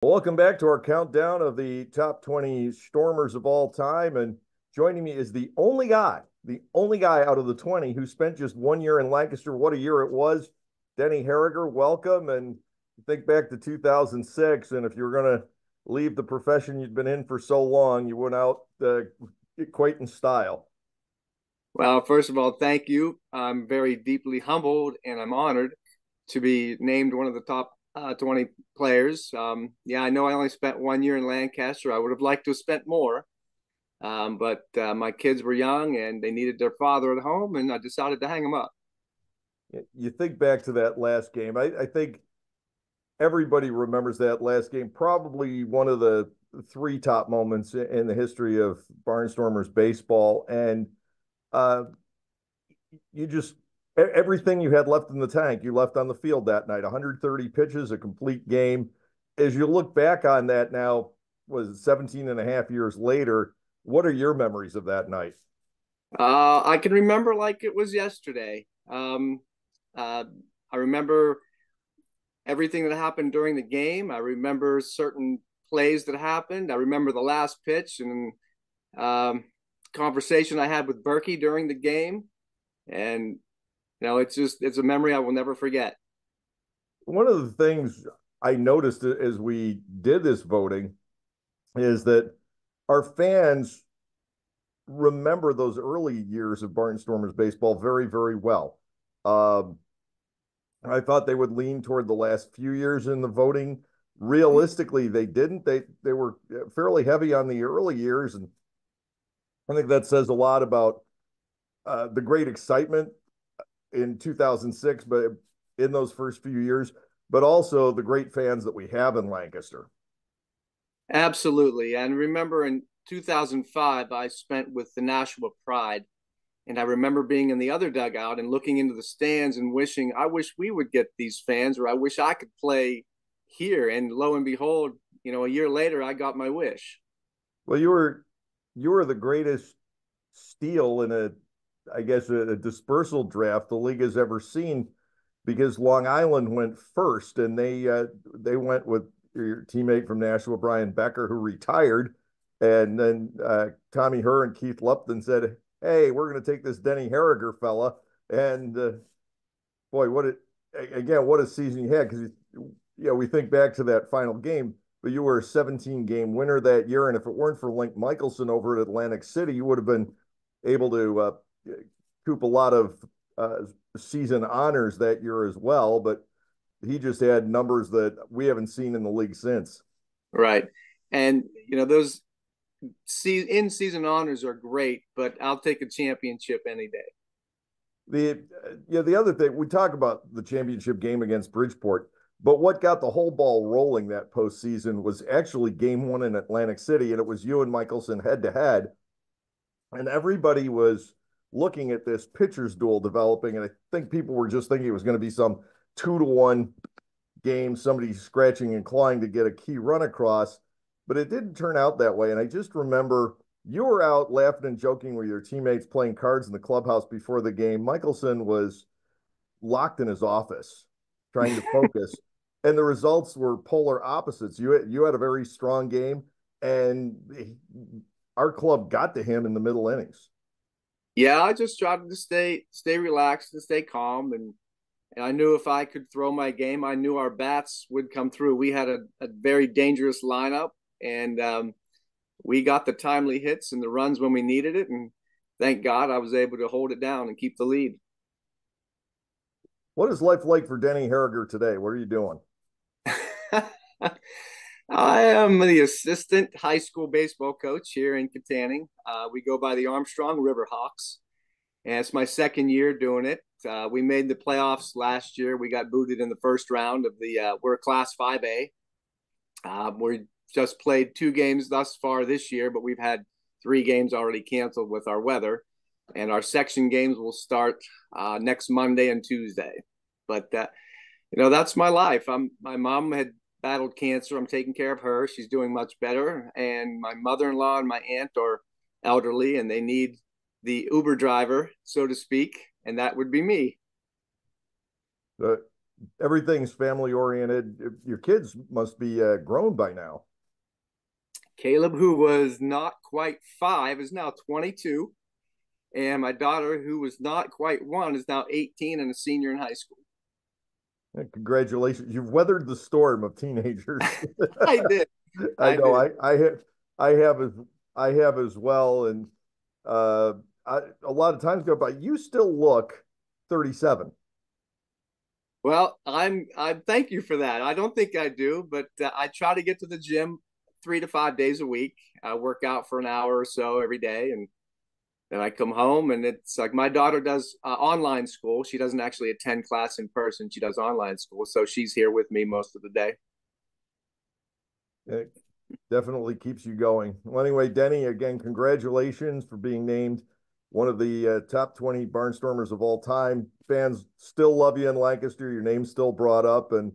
Welcome back to our countdown of the top 20 Stormers of all time. And joining me is the only guy out of the 20 who spent just 1 year in Lancaster. What a year it was. Denny Harriger, welcome. And think back to 2006. And if you're going to leave the profession you'd been in for so long, you went out quite in style. Well, first of all, thank you. I'm very deeply humbled and I'm honored to be named one of the top 20 players. Yeah, I know I only spent 1 year in Lancaster. I would have liked to have spent more, but my kids were young and they needed their father at home, and I decided to hang them up. You think back to that last game. I think everybody remembers that last game. Probably one of the three top moments in the history of Barnstormers baseball. And uh, you just everything you had left in the tank, you left on the field that night. 130 pitches, a complete game. As you look back on that now, was 17 and a half years later, what are your memories of that night? I can remember like it was yesterday. Uh, I remember everything that happened during the game. I remember certain plays that happened. I remember the last pitch and um, conversation I had with Berkey during the game. And it's a memory I will never forget. One of the things I noticed as we did this voting is that our fans remember those early years of Barnstormers baseball very, very well. Um, I thought they would lean toward the last few years in the voting. Realistically, they didn't. They were fairly heavy on the early years, and I think that says a lot about the great excitement in 2006, but in those first few years, but also the great fans that we have in Lancaster. Absolutely. And remember in 2005, I spent with the Nashua Pride. And I remember being in the other dugout and looking into the stands and wishing, I wish we would get these fans, or I wish I could play here. And lo and behold, a year later, I got my wish. Well, you were the greatest steal in I guess, a dispersal draft the league has ever seen because Long Island went first, and they went with your teammate from Nashua, Brian Becker, who retired, and then Tommy Herr and Keith Lupton said, "Hey, we're going to take this Denny Harriger fella," and boy, what a season you had because we think back to that final game. But you were a 17 game winner that year. And if it weren't for Link Michelson over at Atlantic City, you would have been able to coop a lot of uh, season honors that year as well. But he just had numbers that we haven't seen in the league since. Right. And, those in season honors are great, but I'll take a championship any day. The other thing we talk about the championship game against Bridgeport, but what got the whole ball rolling that postseason was actually game one in Atlantic City, and it was you and Michelson head to head, and everybody was looking at this pitchers duel developing, and I think people were just thinking it was going to be some 2-1 game, somebody scratching and clawing to get a key run across, but it didn't turn out that way. And I just remember you were out laughing and joking with your teammates playing cards in the clubhouse before the game. Michelson was locked in his office trying to focus, and the results were polar opposites. You had a very strong game, and our club got to him in the middle innings. Yeah, I just tried to stay relaxed and stay calm, and I knew if I could throw my game, I knew our bats would come through. We had a very dangerous lineup, and we got the timely hits and the runs when we needed it. And thank God I was able to hold it down and keep the lead. What is life like for Denny Harriger today? What are you doing? I am the assistant high school baseball coach here in Katanning. We go by the Armstrong Riverhawks, and it's my second year doing it. We made the playoffs last year. We got booted in the first round of we're Class 5A. We just played 2 games thus far this year, but we've had 3 games already canceled with our weather. And our section games will start next Monday and Tuesday. But that's my life. My mom had battled cancer. I'm taking care of her. She's doing much better. And my mother-in-law and my aunt are elderly, and they need the Uber driver, so to speak, and that would be me. The everything's family oriented. Your kids must be grown by now. Caleb, who was not quite 5, is now 22. And my daughter, who was not quite 1, is now 18 and a senior in high school. Congratulations. You've weathered the storm of teenagers. I did. I I know did. I have as I have as well. And uh, a lot of times go by. You still look 37. Well, I'm thank you for that. I don't think I do, but I try to get to the gym 3 to 5 days a week. I work out for an hour or so every day, and then I come home, and it's like my daughter does online school. She doesn't actually attend class in person. She does online school, so she's here with me most of the day. It definitely keeps you going. Well, anyway, Denny, again, congratulations for being named one of the top 20 Barnstormers of all time. Fans still love you in Lancaster. Your name's still brought up, and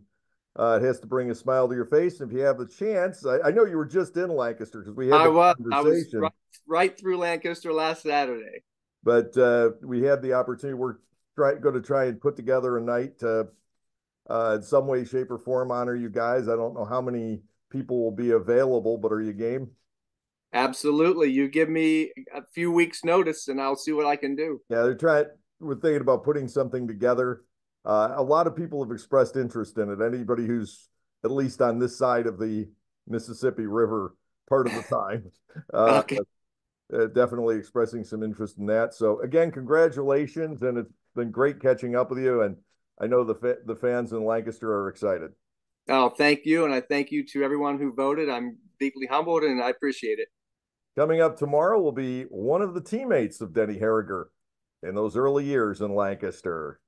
it has to bring a smile to your face. If you have the chance, I know you were just in Lancaster because we had the I was conversation, right through Lancaster last Saturday. but we had the opportunity. We're going to try and put together a night to, in some way, shape, or form, honor you guys. I don't know how many people will be available, but are you game? Absolutely. You give me a few weeks notice and I'll see what I can do. Yeah, we're thinking about putting something together. A lot of people have expressed interest in it. Anybody who's at least on this side of the Mississippi River part of the time, uh, Okay. definitely expressing some interest in that. So again, congratulations, and it's been great catching up with you. And I know the fans in Lancaster are excited. Oh, thank you. And I thank you to everyone who voted. I'm deeply humbled and I appreciate it. Coming up tomorrow will be one of the teammates of Denny Harriger in those early years in Lancaster.